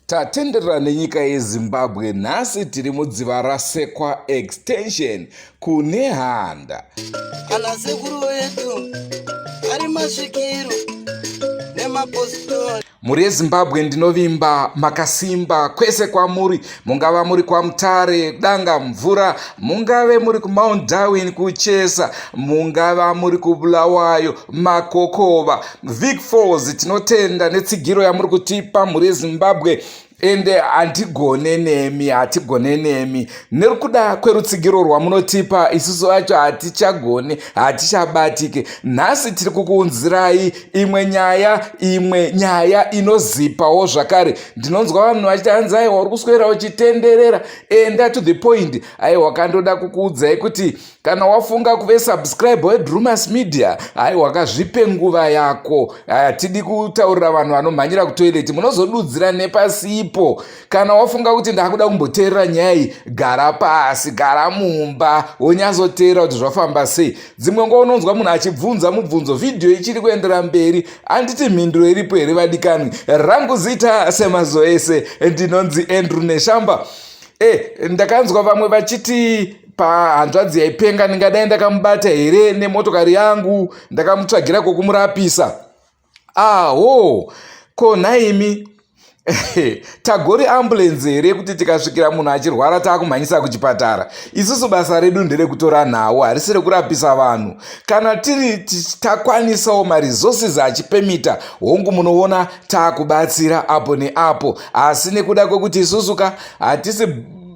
Tatenderera nenyika yeZimbabwe. Nhasi tiri mudziva rasekwa extension kune handa. Kana sekuru wedu ari masvikiro nemapositori. Muri yeZimbabwe ndinovimba makasimba kwese kwamuri, mungava muri kwaMutare, danga mvura, mungave muri kuMount Darwin kuchesa, mungava muri kuBulawayo, Makokova, Vic Falls. Tinotenda netsigiro yamuri kutipa muri yeZimbabwe. Ende hatigone nemi nekuda kwerutsigiro rwamunotipa isusu acho hatichagone, hatichabatike. Nhasi tiri kukuunzirai imwe nyaya inozipawo zvakare. Ndinonzwa vanhu vachiti hanzi aiwa uri kuswera uchitenderera. Enda to the point. Aiwa kandoda kukuudzai kuti kana wafunga kuve subscribe weDrewmas media, aiwa kazvipe nguva yako. Hatidi kutaurira vanhu vanomhanyira kutoileti, munozodudzira nepasipo. Kana wafunga kuti ndakuda kumboteerera nyaya iyi, gara pasi, gara mumba, wonyazoteera kuti zvafamba sei. Dzimwe nguva unonzwa munhu achibvunza mubvunzo, vhidhiyo ichiri kuendera mberi, handiti mhinduro iripo here vadikanwi. Rangu zita semazo ese, ndinonzi Andrew Neshamba. Ndakanzwa vamwe vachiti pahanzvadzi yaipenga ndingadai ndakamubata here nemotokari yangu, ndakamutsvagira kokumurapisa. Ko naimi tagori ambulance here kuti tikasvikira munhu achirwara taakumhanyisa kuchipatara. Isusu basa redu nderekutora nhau, harisi rekurapisa vanhu. Kana tiri takwanisawo maresources achipemita, hongu munoona taakubatsira apo neapo. Asi nekuda kwekuti isusuka hatisi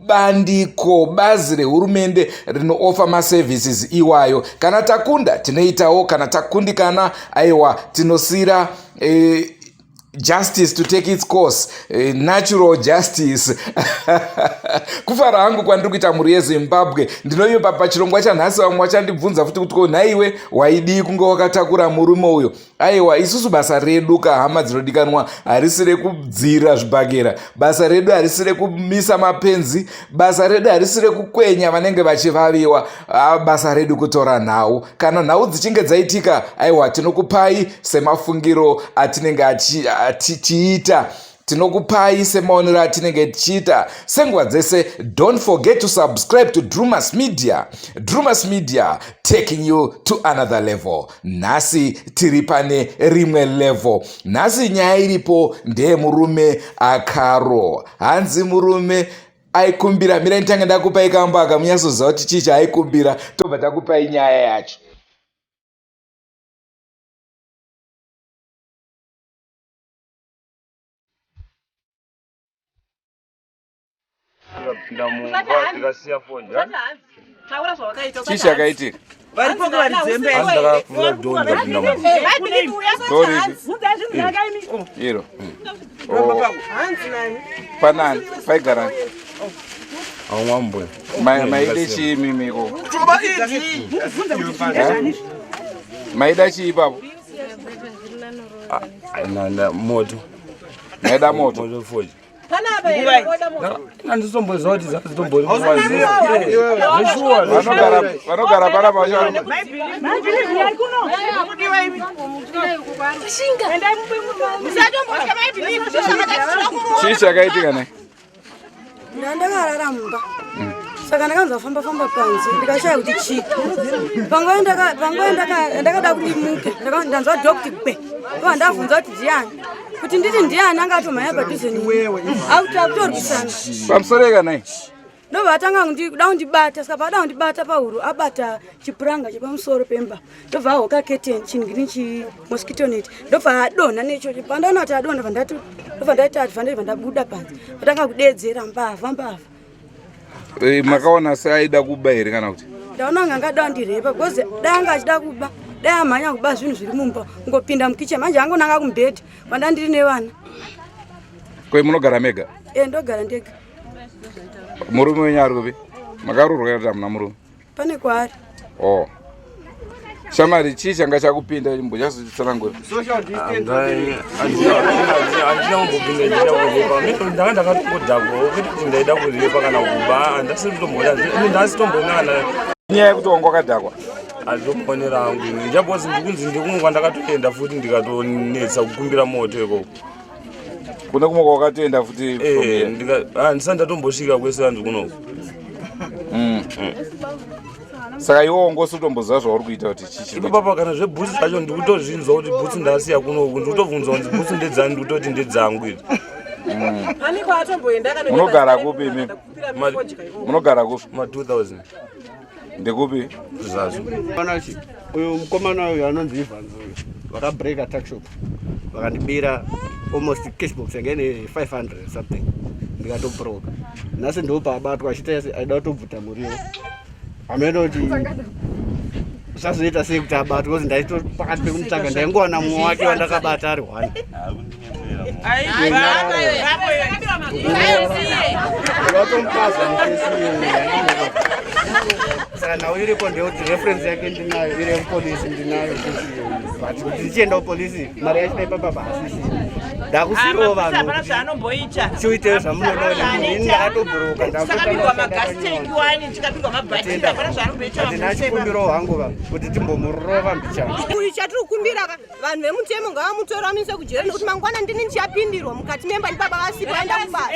bandiko, bazi rehurumende rinoofa maservices iwayo. Kana takunda tinoitawo, kana takundikana aiwa tinosira justice to take its course, natural justice. Kufara hangu kwandiri kuita muri yeZimbabwe. Ndinoimba pachirongwa chanhasi vamwe vachandibvunza futi kuti naiwe waidii kunge wakatakura murume uyo. Aiwa isusu basa redu kahama dzinodikanwa harisi rekudzira zvibhagera, basa redu harisi rekumisa mapenzi, basa redu harisi rekukwenya vanenge vachivaviwa. Basa redu kutora nhau. Kana nhau dzichinge dzaitika, aiwa tinokupai semafungiro atinenge tichiita, tinokupai semaonero atinenge tichiita. Senguva dzese, don't forget to subscribe to Drewmas media. Drewmas media, taking you to another level. Nhasi tiri pane rimwe level. Nhasi nyaya iripo ndeye murume akaro. Hanzi murume aikumbira, mira nditange ndakupai kambo akamunyasoziva kuti chii chaikumbira, tobva takupai nyaya yacho. Chii chakaitika? Iro panani paigarani maide chii mimiko? Maida chii ipapo? Moto. Maida moto? Vanogara panapa chii chakaitika nai? Ndakarara mumba. Saka ndakanzofamba panze ndikashaya kuti chii. Panguva ndakada kuti muke, ndanzwa dhokti gwe. Ndabvunza kuti ndiani. Kuti nditi ndiani anga atomhanya padhuze neni. Akutorwisana. Pamusoro kanai? Ndobva atanga kuda kundibata, saka paada kundibata pahuro abata chipuranga chepamusoro pemba. Ndobva ahoka curtain chingini chimosquito net. Ndobva adonha necho. Pandanoti adonha ndobva ndaita advantage ndabuda panze. Patanga kudedzera mbavha. Makaona seaida kuba here kana kuti? Ndaona ngangada ndirepa because danga achida kuba. Dai amhanya kuba zvinhu zviri mumba, ngopinda mukicheni. Manje angonanga kumubhedhi kwanda ndiri nevana. Kwe munogara mega? Ndogara ndega. Murume wenyu ari kupi? Makarurwa kana kuti hamuna murume? Pane kwaari. Shamari, chii changa chakupinda mbochazotitsanangura? Ndakatokodhako kuti ndaida kurepa kana kuba, handasi kutombona. Nyaya yekuti wanga wakadhakwa. Atoponera hangu ini njabozi ndikunzi ndikumwe kwandakatoenda futi ndikatonetsa kukumbira moto ikoko. Kuna kumwe kwakatoenda futi? Ndisandatombosvika kwese antu kunoko. Saka iwo ngosutomboziva zvauri kuita kuti chichi. Papa kana zvebhutsu zvacho ndikutozvinzwa kuti bhutsu ndasiya kunoku ndikutovunza kuti bhutsu ndedzani ndikutoti ndedzangu idzi. Munogara kupi imi? Munogara kupi? 2000. Ndekupi? Zazvo. Uyu mukomana uyu anonzi vevanhu vakabreaka tuck shop vakandibira almost cashbox yanga ine 500 something ndikatobroka. Nhasi ndopa abatwa achita aida kutobvuta muriwo. Ameno kuti sazoita sei kuti abatwe because ndaito pakati pekumutsvaga ndaingowana mumwe wake wandakabata ari 1. Saka nawo iripo ndeuti reference yake ndinayo iri yemupolisi ndinayo but kuti ndichienda kupolisi mari yacho ipapa basi ndakusiyiwo vanhu chiuitewo zvamunoda ini ndakatobhuruka ndinachikumbiro hwangu kuti timbomurova mbichana chatiri kukumbira vanhu vemutemo ngavamutora vamuise kujeri nekuti mangwana ndini ndichapindirwa mukati memba ndi baba vasipo vaenda kubasa.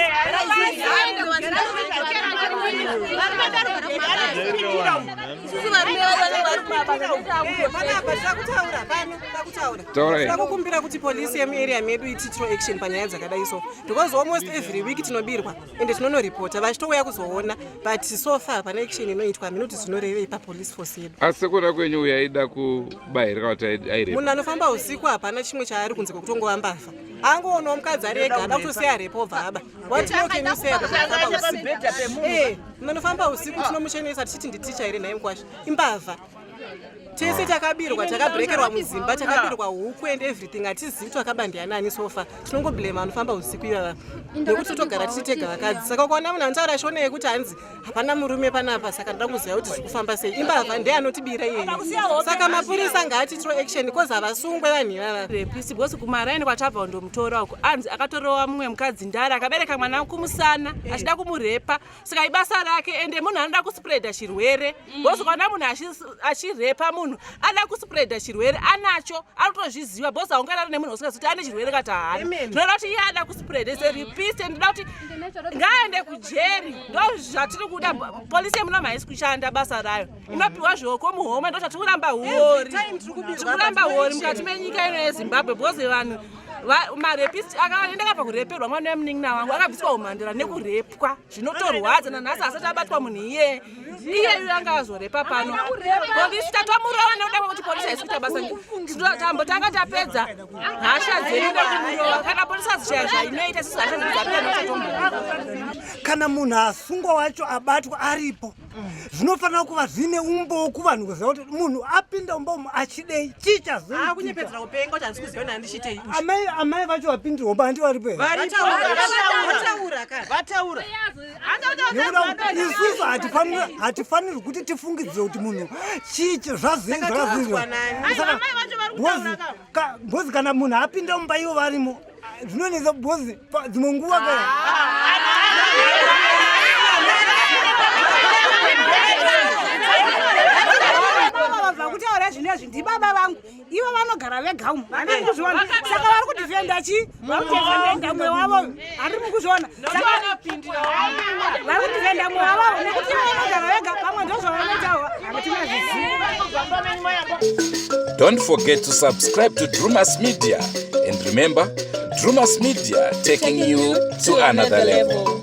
Tinokumbira kuti polisi yemuarea medu ititiro action panyaya dzakadai so because almost every week tinobirwa ende tinonoripota vachitouya kuzoona but so far pane action inoitwa minoti zinorevei papolice force yedu. Asi kuna kwenyu uyu aida kubayirika kuti airipa. Munhu anofamba usiku hapana chimwe chaari kunze kwekutongova mbavha. Angoonawo mukadzi ari ega ada kutosiya repo bva what more can you say about usiku? Munofamba usiku tinomuchenesa tichiti nditicha here nhaye mukwasha imbavha. Tese takabirwa takabrekerwa muzimba takabirwa huku and everything hatizivi twakabandiya nani sofa tinongoblema anofamba usiku ivava nekuti totogara tichitega vakadzi saka ukaona munhu anotaura shona yekuti hanzi hapana murume panapa saka ndoda kuziva kuti zvikufamba sei imbavha ndeye anotibira iyeye saka mapurisa ngaatitiro action because havasungwe vanhu ivava repisi because kumaraini kwatabva kundomutora uko anzi akatorowa mumwe mukadzi ndari akabereka mwana kumusana achida kumurepa saka ibasa rake ende munhu anoda kuspreada chirwere because ukaona munhu achirepa munhu ada kuspreada chirwere anacho arikutozviziva because haungarari nemunhu usingazoti ane chirwere kati haana ndinoda kuti iye ada kuspreada seripisi ndinoda kuti ngaaende kujeri ndo zvatiri kuda polisi yemunama haisi kushanda basa rayo inopiwa zvoko muhoma ndo zvatiri kuramba hori tikuramba hori mukati menyika ino yezimbabwe because vanhu marepisi akaenda kabva kureperwa mwana wemunin'ina wangu akabviswa umhandira nekurepwa zvinotorwadza nanhasi asati abatwa munhu iyeyu anga azorepa pano polisi tatomurova nekuda kwekuti polisi haisi kuita basa tambotanga tapedza hasha dzedu nekumurova kana polisi azichaya zvainoita sisi hasha dzedu dzapera netatomurova. Kana munhu asungwa wacho abatwa aripo zvinofanira kuva zvine umbo kuvanhu kuziva kuti munhu apinda umbomo achidei chichakunyepedzera upenga kuti handisi kuziva handichitei amai vacho vapindirwa umbo handi varipo here vataura isusu hatifaniri kuti tifungidzire kuti munhu chichi zvazinzvakazinzwa bhozi kana munhu apinda mumba ivo varimo zvinonetsa bhozi dzimwe nguva kutaura zvinezvi ndibaba vangu ivo vanogara vega umu handiri kuzviona saka vari kudhifenda chi varikudhifenda mwe wavo handiri mukuzviona vari kudhifenda mwe wavo nekuti ivo vanogara vega pamwe ndozvavanotaura hamutina zvizivi. Don't forget to subscribe to Drewmas Media and remember Drewmas Media taking you to another level.